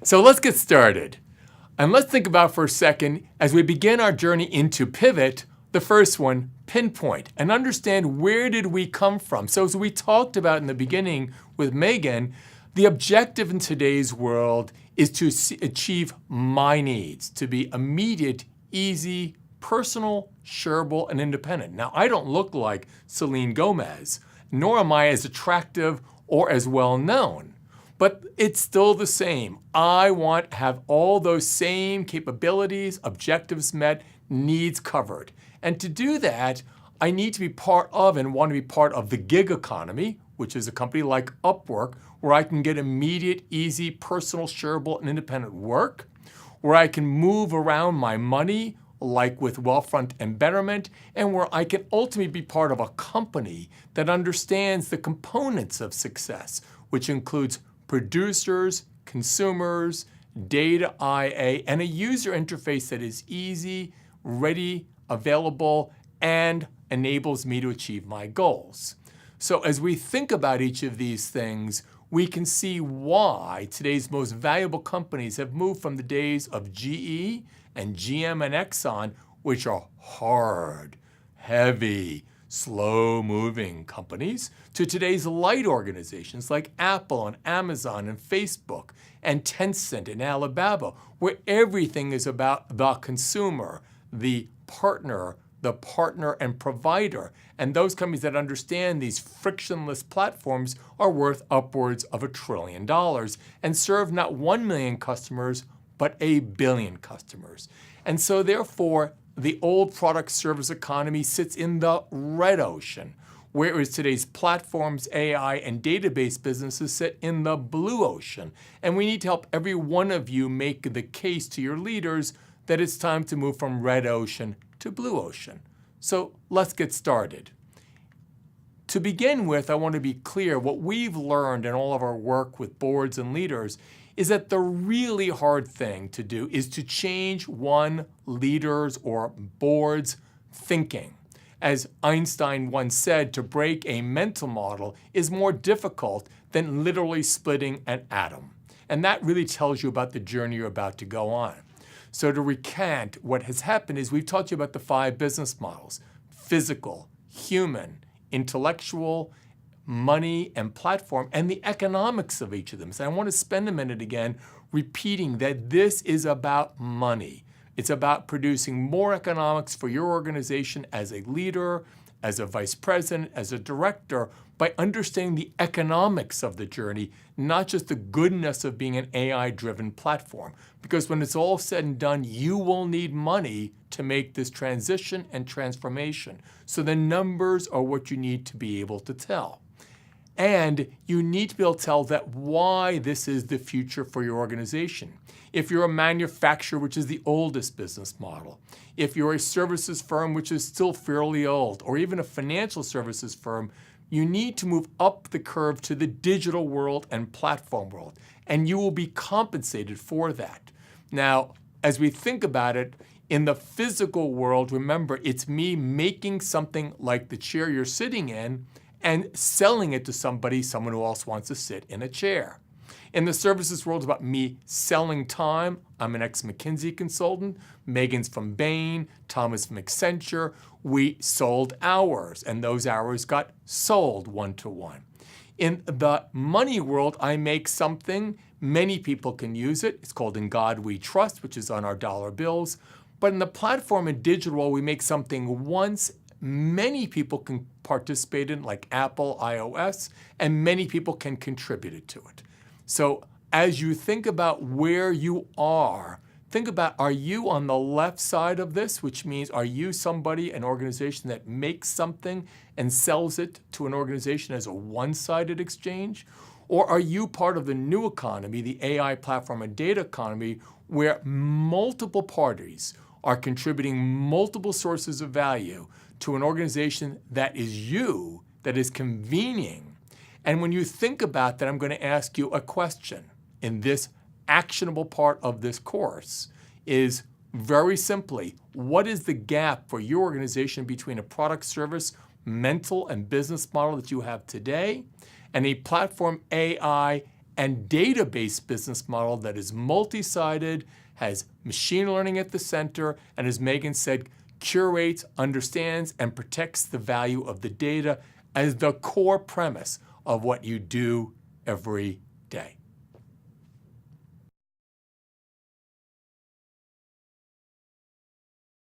So let's get started. And let's think about for a second, as we begin our journey into pivot, the first one, pinpoint, and understand where did we come from. So as we talked about in the beginning with Megan, the objective in today's world is to achieve my needs, to be immediate, easy, personal, shareable, and independent. Now, I don't look like Selena Gomez, nor am I as attractive or as well known. But it's still the same. I want to have all those same capabilities, objectives met, needs covered. And to do that, I need to be part of and want to be part of the gig economy, which is a company like Upwork, where I can get immediate, easy, personal, shareable, and independent work, where I can move around my money, like with Wealthfront and Betterment, and where I can ultimately be part of a company that understands the components of success, which includes producers, consumers, data IA, and a user interface that is easy, ready, available, and enables me to achieve my goals. So as we think about each of these things, we can see why today's most valuable companies have moved from the days of GE and GM and Exxon, which are hard, heavy, slow-moving companies, to today's light organizations like Apple and Amazon and Facebook and Tencent in Alibaba, where everything is about the consumer, the partner and provider. And those companies that understand these frictionless platforms are worth upwards of $1 trillion and serve not 1 million customers, but 1 billion customers. And so therefore, the old product service economy sits in the red ocean, whereas today's platforms, AI, and database businesses sit in the blue ocean. And we need to help every one of you make the case to your leaders that it's time to move from red ocean to blue ocean. So let's get started. To begin with, I want to be clear, what we've learned in all of our work with boards and leaders is that the really hard thing to do is to change one leader's or board's thinking. As Einstein once said, to break a mental model is more difficult than literally splitting an atom. And that really tells you about the journey you're about to go on. So to recant, what has happened is we've taught you about the 5 business models: physical, human, intellectual, money, and platform, and the economics of each of them. So I want to spend a minute again repeating that this is about money. It's about producing more economics for your organization as a leader, as a vice president, as a director, by understanding the economics of the journey, not just the goodness of being an AI-driven platform. Because when it's all said and done, you will need money to make this transition and transformation. So the numbers are what you need to be able to tell. And you need to be able to tell that why this is the future for your organization. If you're a manufacturer, which is the oldest business model, if you're a services firm, which is still fairly old, or even a financial services firm, you need to move up the curve to the digital world and platform world, and you will be compensated for that. Now, as we think about it, in the physical world, remember, it's me making something like the chair you're sitting in and selling it to someone who else wants to sit in a chair. In the services world, it's about me selling time. I'm an ex-McKinsey consultant. Megan's from Bain. Thomas from Accenture. We sold hours, and those hours got sold one-to-one. In the money world, I make something. Many people can use it. It's called In God We Trust, which is on our dollar bills. But in the platform and digital world, we make something once. Many people can participate in, like Apple, iOS, and many people can contribute to it. So as you think about where you are, think about, are you on the left side of this, which means are you somebody, an organization that makes something and sells it to an organization as a one-sided exchange? Or are you part of the new economy, the AI platform and data economy, where multiple parties are contributing multiple sources of value to an organization that is you, that is convening? And when you think about that, I'm going to ask you a question in this actionable part of this course is very simply, what is the gap for your organization between a product service mental and business model that you have today, and a platform AI and database business model that is multi-sided, has machine learning at the center, and as Megan said, curates, understands, and protects the value of the data as the core premise of what you do every day.